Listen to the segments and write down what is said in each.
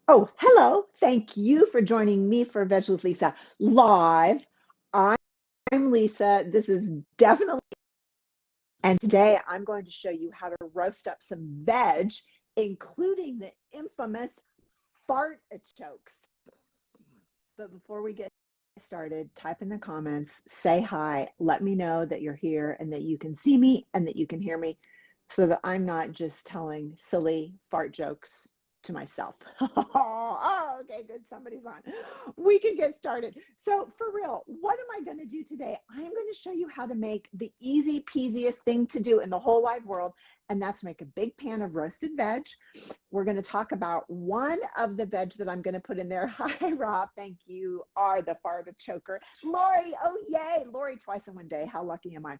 Oh, hello. Thank you for joining me for Veg with Lisa live. I'm Lisa. This is definitely, and today I'm going to show you how to roast up some veg, including the infamous fartichokes. But before we get started, type in the comments, say hi, let me know that you're here and that you can see me and that you can hear me so that I'm not just telling silly fart jokes to myself. Oh, okay, good. Somebody's on. We can get started. So, for real, what am I going to do today? I'm going to show you how to make the easy peasiest thing to do in the whole wide world, and that's make a big pan of roasted veg. We're going to talk about one of the veg that I'm going to put in there. Hi, Rob. Thank you. Are the fartichoker. Lori, oh, yay. Lori, twice in one day. How lucky am I?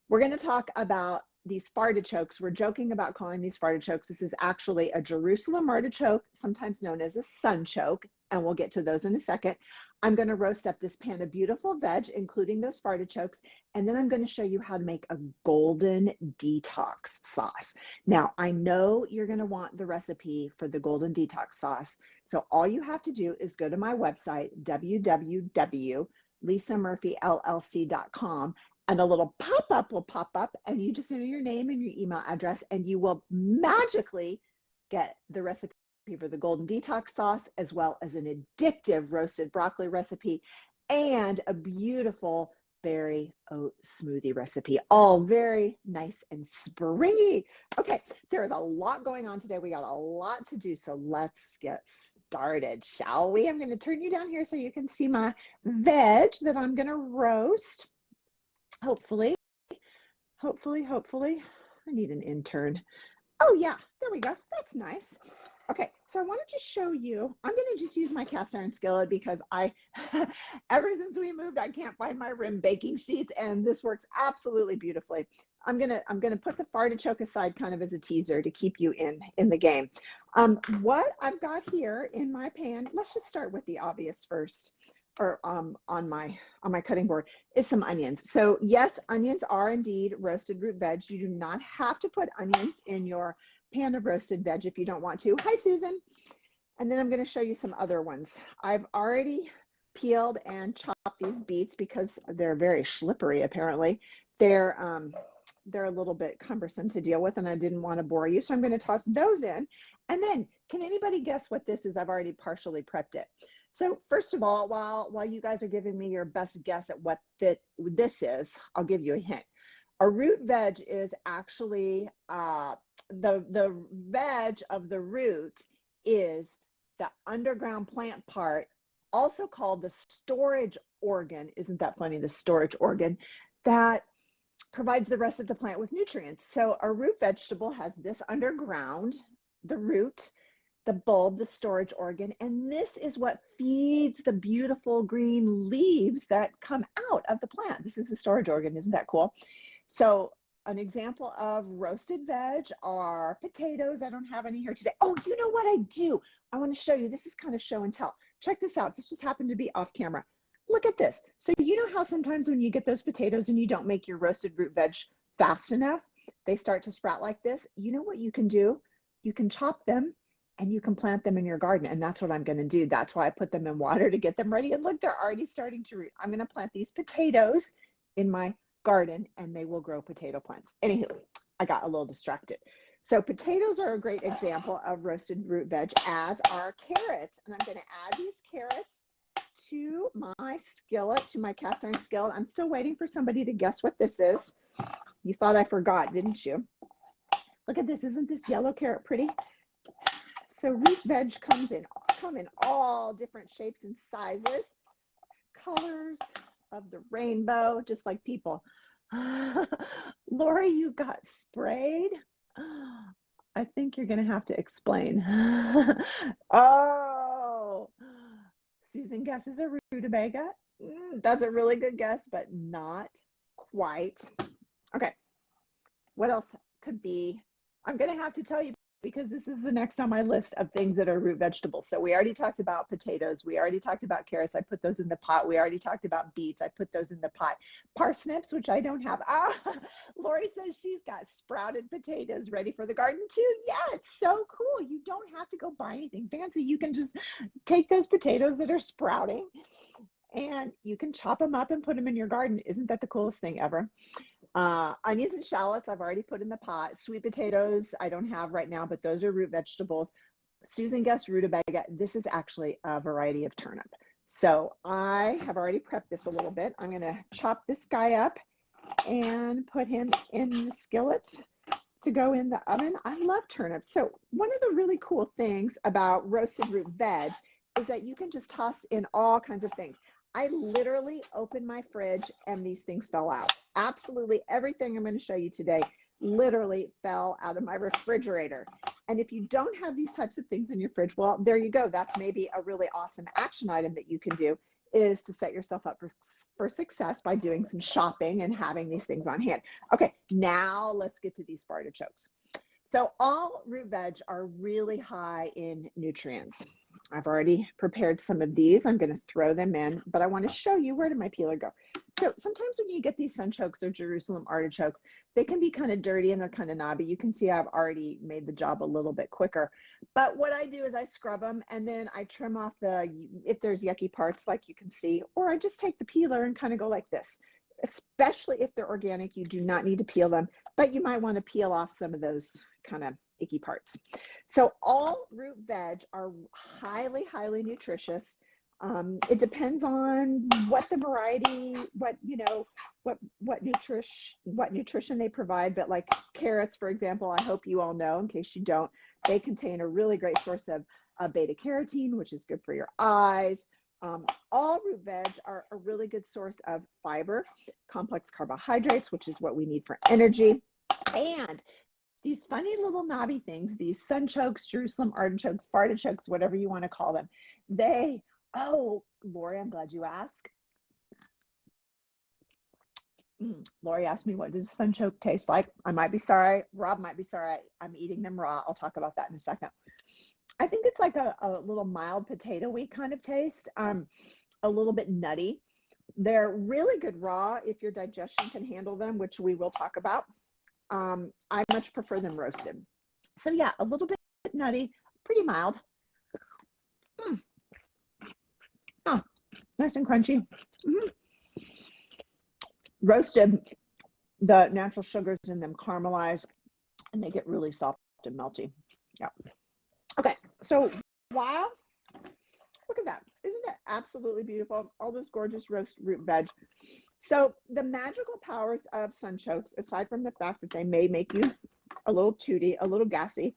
We're going to talk about these fartichokes. We're joking about calling these fartichokes. This is actually a Jerusalem artichoke, sometimes known as a sunchoke, and we'll get to those in a second. I'm going to roast up this pan of beautiful veg, including those fartichokes, and then I'm going to show you how to make a golden detox sauce. Now, I know you're going to want the recipe for the golden detox sauce, so all you have to do is go to my website, www.lisamurphyllc.com, and a little pop-up will pop up, and you just enter your name and your email address, and you will magically get the recipe for the golden detox sauce, as well as an addictive roasted broccoli recipe and a beautiful berry oat smoothie recipe, all very nice and springy. Okay, there is a lot going on today. We got a lot to do, so let's get started, shall we? I'm going to turn you down here so you can see my veg that I'm going to roast. Hopefully. I need an intern. Oh yeah, there we go. That's nice. Okay, so I wanted to show you, I'm going to just use my cast iron skillet because ever since we moved, I can't find my rim baking sheets, and this works absolutely beautifully. I'm gonna put the fartichoke aside kind of as a teaser to keep you in the game. What I've got here in my pan, let's just start with the obvious first, or on my cutting board, is some onions. So yes, onions are indeed roasted root veg. You do not have to put onions in your pan of roasted veg if you don't want to. Hi, Susan. And then I'm going to show you some other ones. I've already peeled and chopped these beets because they're very slippery, apparently. They're a little bit cumbersome to deal with, and I didn't want to bore you, so I'm going to toss those in. And then, can anybody guess what this is? I've already partially prepped it. So first of all, while you guys are giving me your best guess at what this is, I'll give you a hint. A root veg is actually the veg of the root is the underground plant part, also called the storage organ. Isn't that funny? The storage organ that provides the rest of the plant with nutrients. So a root vegetable has this underground, the root, the bulb, the storage organ, and this is what feeds the beautiful green leaves that come out of the plant. This is the storage organ. Isn't that cool? So an example of roasted veg are potatoes. I don't have any here today. Oh, you know what I do? I want to show you. This is kind of show and tell. Check this out. This just happened to be off camera. Look at this. So you know how sometimes when you get those potatoes and you don't make your roasted root veg fast enough, they start to sprout like this? You know what you can do? You can chop them and you can plant them in your garden. And that's what I'm going to do. That's why I put them in water to get them ready. And look, they're already starting to root. I'm going to plant these potatoes in my garden and they will grow potato plants. Anywho, I got a little distracted. So potatoes are a great example of roasted root veg, as are carrots. And I'm going to add these carrots to my skillet, to my cast iron skillet. I'm still waiting for somebody to guess what this is. You thought I forgot, didn't you? Look at this. Isn't this yellow carrot pretty? So root veg come in all different shapes and sizes, colors of the rainbow, just like people. Lori, you got sprayed. I think you're going to have to explain. Oh, Susan guesses a rutabaga. That's a really good guess, but not quite. Okay, what else could be? I'm going to have to tell you because this is the next on my list of things that are root vegetables. So we already talked about potatoes. We already talked about carrots. I put those in the pot. We already talked about beets. I put those in the pot. Parsnips, which I don't have. Lori says she's got sprouted potatoes ready for the garden too. Yeah, it's so cool. You don't have to go buy anything fancy. You can just take those potatoes that are sprouting and you can chop them up and put them in your garden. Isn't that the coolest thing ever? Onions and shallots, I've already put in the pot. Sweet potatoes, I don't have right now, but those are root vegetables. Susan guessed rutabaga. This is actually a variety of turnip. So I have already prepped this a little bit. I'm going to chop this guy up and put him in the skillet to go in the oven. I love turnips. So one of the really cool things about roasted root veg is that you can just toss in all kinds of things. I literally opened my fridge and these things fell out. Absolutely everything I'm going to show you today literally fell out of my refrigerator. And if you don't have these types of things in your fridge, well, there you go. That's maybe a really awesome action item that you can do, is to set yourself up for success by doing some shopping and having these things on hand. Okay, now let's get to these Fartichokes. So all root veg are really high in nutrients. I've already prepared some of these. I'm going to throw them in, but I want to show you, where did my peeler go? So sometimes when you get these sunchokes or Jerusalem artichokes, they can be kind of dirty and they're kind of knobby. You can see I've already made the job a little bit quicker. But what I do is I scrub them and then I trim off if there's yucky parts, like you can see, or I just take the peeler and kind of go like this. Especially if they're organic, you do not need to peel them, but you might want to peel off some of those kind of icky parts. So all root veg are highly, highly nutritious. It depends on what the variety, what nutrition they provide. But like carrots, for example, I hope you all know, in case you don't, they contain a really great source of beta carotene, which is good for your eyes. All root veg are a really good source of fiber, complex carbohydrates, which is what we need for energy. And these funny little knobby things, these sunchokes, Jerusalem artichokes, Fartichokes, whatever you want to call them, oh, Lori, I'm glad you asked. Lori asked me, what does a sunchoke taste like? I might be sorry. Rob might be sorry. I'm eating them raw. I'll talk about that in a second. I think it's like a little mild potato-y kind of taste, a little bit nutty. They're really good raw if your digestion can handle them, which we will talk about. I much prefer them roasted. So yeah, a little bit nutty, pretty mild. Oh, nice and crunchy. Roasted, the natural sugars in them caramelize and they get really soft and melty. Yeah. Okay, so wow, look at that. Isn't that absolutely beautiful? All those gorgeous roast root veg. So the magical powers of sunchokes, aside from the fact that they may make you a little tooty, a little gassy,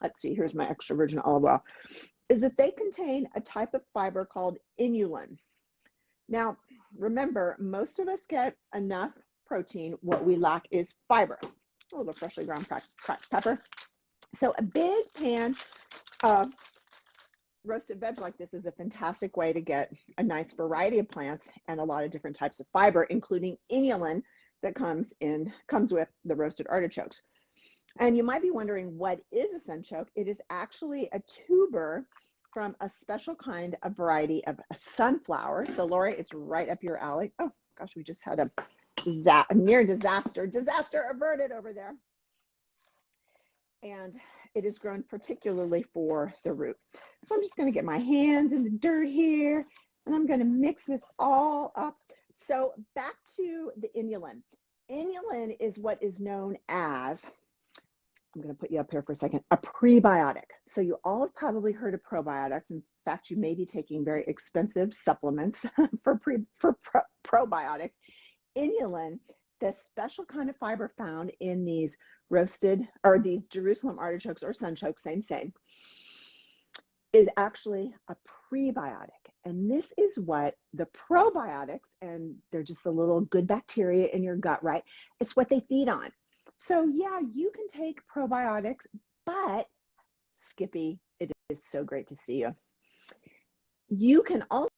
let's see, here's my extra virgin olive oil, is that they contain a type of fiber called inulin. Now, remember, most of us get enough protein. What we lack is fiber. A little freshly ground cracked pepper. So a big pan of roasted veg like this is a fantastic way to get a nice variety of plants and a lot of different types of fiber, including inulin that comes with the roasted artichokes. And you might be wondering, what is a sunchoke? It is actually a tuber from a special kind of variety of a sunflower. So Lori, it's right up your alley. Oh gosh, we just had a near disaster averted over there. And it is grown particularly for the root. So I'm just going to get my hands in the dirt here and I'm going to mix this all up. So back to the inulin. Inulin is what is known as, I'm going to put you up here for a second, a prebiotic. So you all have probably heard of probiotics. In fact, you may be taking very expensive supplements for probiotics. Inulin, the special kind of fiber found in these roasted, or these Jerusalem artichokes or sunchokes, same, is actually a prebiotic. And this is what the probiotics, and they're just the little good bacteria in your gut, right? It's what they feed on. So yeah, you can take probiotics, but Skippy, it is so great to see you. You can also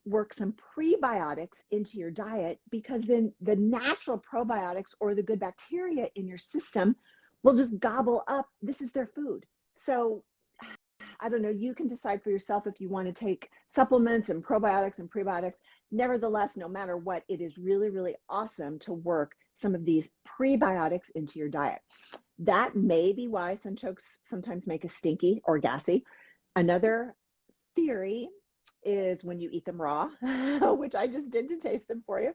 work some prebiotics into your diet, because then the natural probiotics or the good bacteria in your system will just gobble up. This is their food. So I don't know, you can decide for yourself if you want to take supplements and probiotics and prebiotics. Nevertheless, no matter what, it is really, really awesome to work some of these prebiotics into your diet. That may be why sunchokes sometimes make us stinky or gassy. Another theory is when you eat them raw, which I just did to taste them for you.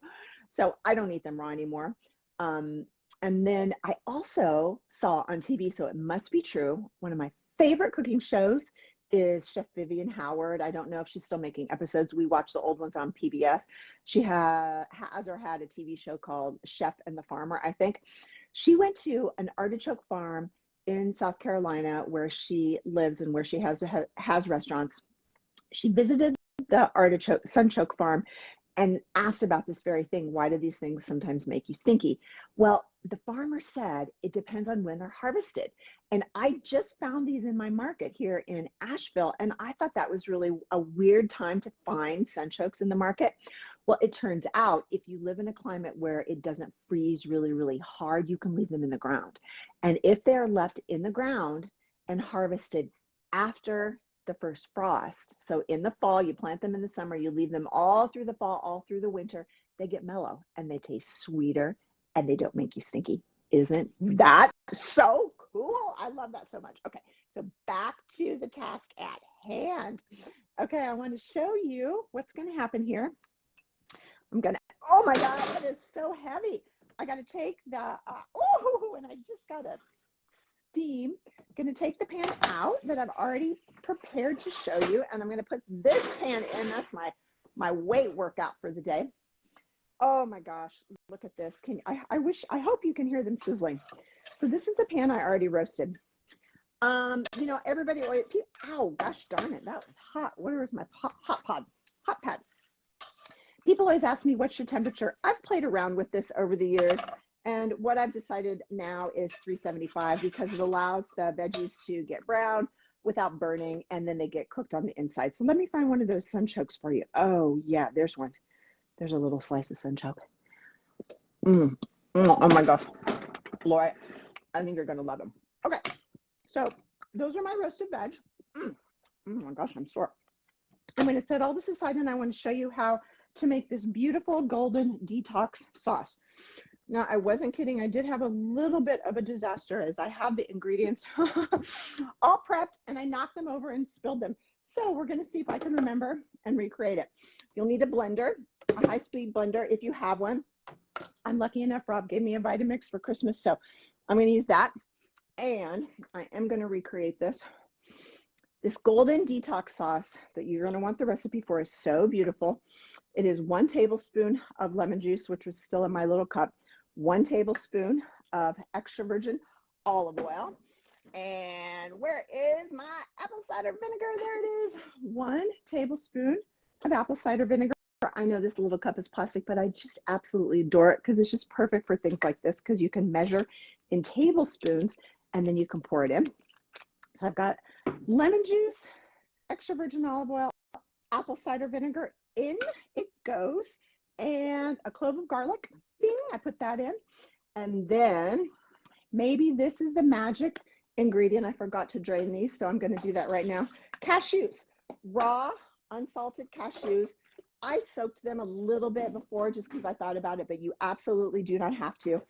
So I don't eat them raw anymore. And then I also saw on TV, so it must be true, one of my favorite cooking shows is Chef Vivian Howard. I don't know if she's still making episodes. We watch the old ones on PBS. She has or had a TV show called Chef and the Farmer, I think. She went to an artichoke farm in South Carolina where she lives and where she has restaurants. She visited the sunchoke farm and asked about this very thing. Why do these things sometimes make you stinky? Well, the farmer said it depends on when they're harvested. And I just found these in my market here in Asheville. And I thought that was really a weird time to find sunchokes in the market. Well, it turns out if you live in a climate where it doesn't freeze really, really hard, you can leave them in the ground. And if they're left in the ground and harvested after the first frost, so in the fall, you plant them in the summer, you leave them all through the fall, all through the winter, they get mellow and they taste sweeter and they don't make you stinky. Isn't that so cool? I love that so much. Okay, so back to the task at hand. Okay, I want to show you what's going to happen here. Oh my God, that is so heavy. I got to take the, and I just got to steam. I'm going to take the pan out that I've already prepared to show you, and I'm going to put this pan in. That's my weight workout for the day. Oh my gosh, look at this. I hope you can hear them sizzling. So this is the pan I already roasted. You know, everybody, ow, gosh darn it, that was hot. Where is my hot pad? People always ask me, what's your temperature? I've played around with this over the years, and what I've decided now is 375 because it allows the veggies to get brown without burning, and then they get cooked on the inside. So let me find one of those sunchokes for you. Oh yeah, there's one. There's a little slice of sunchoke. Oh my gosh, Lori, I think you're gonna love them. Okay, so those are my roasted veg. Oh my gosh, I'm sore. I'm gonna set all this aside, and I want to show you how to make this beautiful golden detox sauce. Now, I wasn't kidding. I did have a little bit of a disaster as I have the ingredients all prepped and I knocked them over and spilled them. So we're going to see if I can remember and recreate it. You'll need a blender, a high-speed blender if you have one. I'm lucky enough, Rob gave me a Vitamix for Christmas, so I'm going to use that. And I am going to recreate this. This golden detox sauce that you're going to want the recipe for is so beautiful. It is 1 tablespoon of lemon juice, which was still in my little cup, 1 tablespoon of extra virgin olive oil. And where is my apple cider vinegar? There it is. 1 tablespoon of apple cider vinegar. I know this little cup is plastic, but I just absolutely adore it because it's just perfect for things like this because you can measure in tablespoons and then you can pour it in. So I've got lemon juice, extra virgin olive oil, apple cider vinegar. In it goes, and a clove of garlic. Bing, I put that in. And then maybe this is the magic ingredient. I forgot to drain these, so I'm going to do that right now. Cashews, raw, unsalted cashews. I soaked them a little bit before just because I thought about it, but you absolutely do not have to.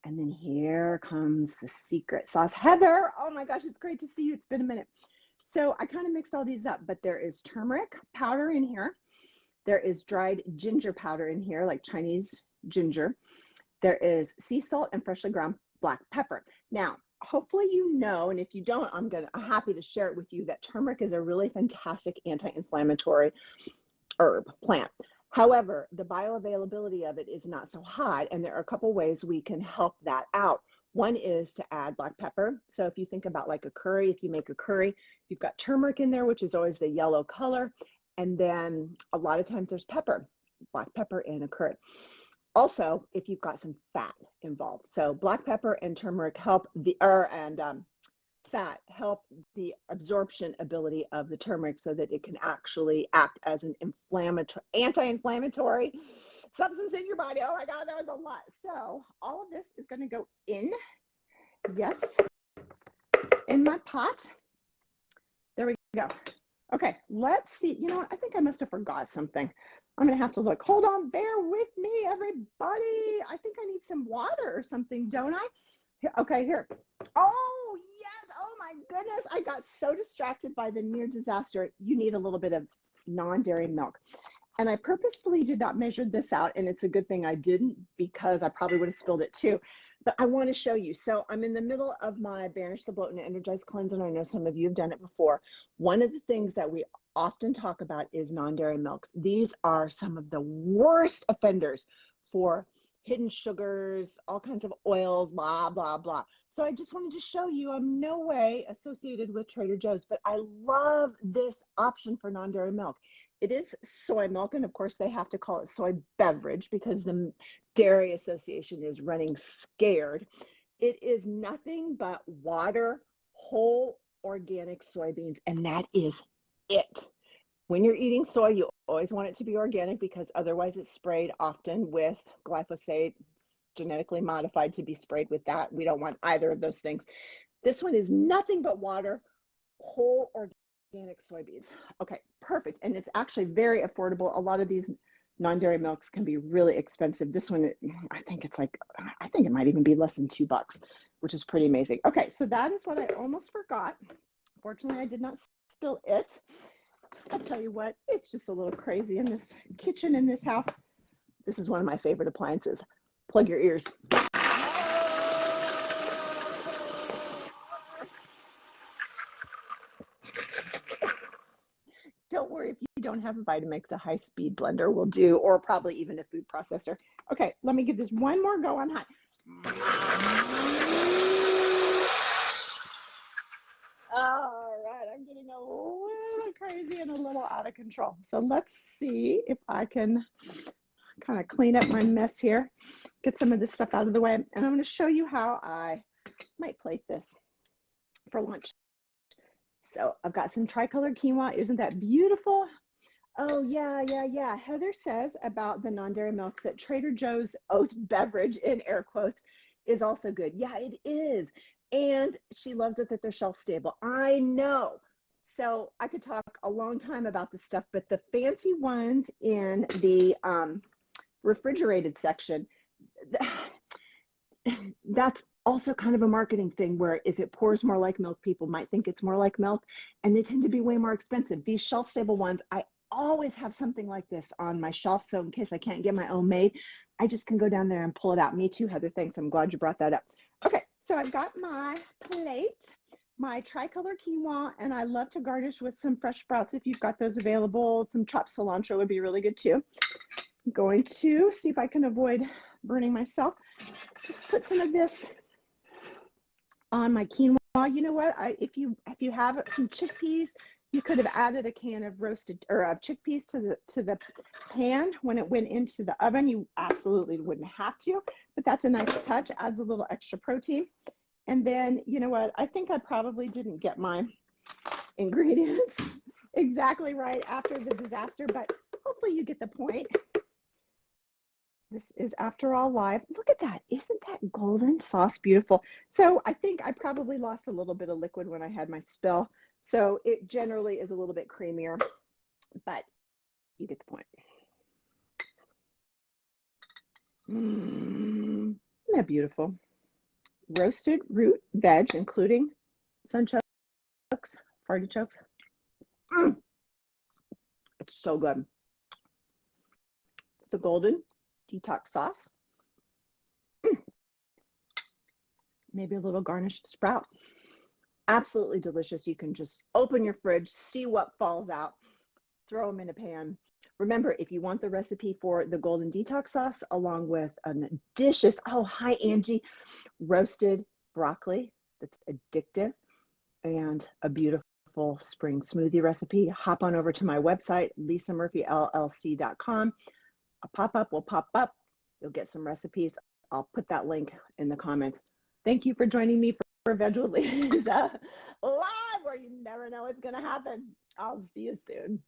And then here comes the secret sauce. Heather, oh my gosh, it's great to see you. It's been a minute. So I kind of mixed all these up, but there is turmeric powder in here. There is dried ginger powder in here, like Chinese ginger. There is sea salt and freshly ground black pepper. Now, hopefully you know, and if you don't, I'm happy to share it with you, that turmeric is a really fantastic anti-inflammatory herb plant. However, the bioavailability of it is not so high, and there are a couple ways we can help that out. One is to add black pepper. So if you think about like a curry, if you make a curry, you've got turmeric in there, which is always the yellow color. And then a lot of times there's pepper, black pepper in a curry. Also, if you've got some fat involved. So black pepper and turmeric help fat help the absorption ability of the turmeric so that it can actually act as an anti-inflammatory substance in your body. Oh my God, that was a lot. So all of this is going to go in, yes, in my pot. There we go. Okay, let's see. You know what? I think I must have forgot something. I'm going to have to look. Hold on. Bear with me, everybody. I think I need some water or something, don't I? Okay, here. Oh, yes. Oh, my goodness. I got so distracted by the near disaster. You need a little bit of non-dairy milk. And I purposefully did not measure this out. And it's a good thing I didn't, because I probably would have spilled it too. But I want to show you. So I'm in the middle of my Banish the Bloat and Energize cleanse. And I know some of you have done it before. One of the things that we often talk about is non-dairy milks. These are some of the worst offenders for hidden sugars, all kinds of oils, blah, blah, blah. So I just wanted to show you, I'm no way associated with Trader Joe's, but I love this option for non-dairy milk. It is soy milk, and of course they have to call it soy beverage because the Dairy Association is running scared. It is nothing but water, whole organic soybeans, and that is it. When you're eating soy, you always want it to be organic because otherwise it's sprayed often with glyphosate. It's genetically modified to be sprayed with that. We don't want either of those things. This one is nothing but water, whole organic soybeans. Okay, perfect. And it's actually very affordable. A lot of these non-dairy milks can be really expensive. This one, I think it might even be less than $2, which is pretty amazing. Okay, so that is what I almost forgot. Fortunately, I did not spill it. I'll tell you what, it's just a little crazy in this kitchen in this house. This is one of my favorite appliances. Plug your ears. Don't worry if you don't have a Vitamix, a high-speed blender will do, or probably even a food processor. Okay, let me give this one more go on high. All right, I'm getting a little crazy and a little out of control. So let's see if I can kind of clean up my mess here, get some of this stuff out of the way. And I'm going to show you how I might plate this for lunch. So I've got some tricolored quinoa. Isn't that beautiful? Oh, yeah. Heather says about the non-dairy milks that Trader Joe's oat beverage, in air quotes, is also good. Yeah, it is. And she loves it that they're shelf stable. I know. So I could talk a long time about this stuff, but the fancy ones in the refrigerated section, that's also kind of a marketing thing where if it pours more like milk, people might think it's more like milk, and they tend to be way more expensive. These shelf stable ones, I always have something like this on my shelf. So in case I can't get my own made, I just can go down there and pull it out. Me too, Heather. Thanks. I'm glad you brought that up. Okay, so I've got my plate, my tricolor quinoa, and I love to garnish with some fresh sprouts if you've got those available. Some chopped cilantro would be really good too. I'm going to see if I can avoid burning myself. Just put some of this on my quinoa. You know what? If you have some chickpeas, you could have added a can of roasted or chickpeas to the pan when it went into the oven. You absolutely wouldn't have to, but that's a nice touch. Adds a little extra protein. And then, you know what? I think I probably didn't get my ingredients exactly right after the disaster, but hopefully you get the point. This is After All Live. Look at that. Isn't that golden sauce beautiful? So I think I probably lost a little bit of liquid when I had my spill. So it generally is a little bit creamier, but you get the point. Isn't that beautiful? Roasted root veg, including sunchoke, fartichokes. It's so good. The Golden Detox Sauce. Maybe a little garnished sprout. Absolutely delicious. You can just open your fridge, see what falls out, throw them in a pan. Remember, if you want the recipe for the Golden Detox Sauce, along with an delicious, oh, hi, Angie, roasted broccoli that's addictive, and a beautiful spring smoothie recipe, hop on over to my website, lisamurphyllc.com. A pop-up will pop up. You'll get some recipes. I'll put that link in the comments. Thank you for joining me for Veg with Lisa Live, where you never know what's going to happen. I'll see you soon.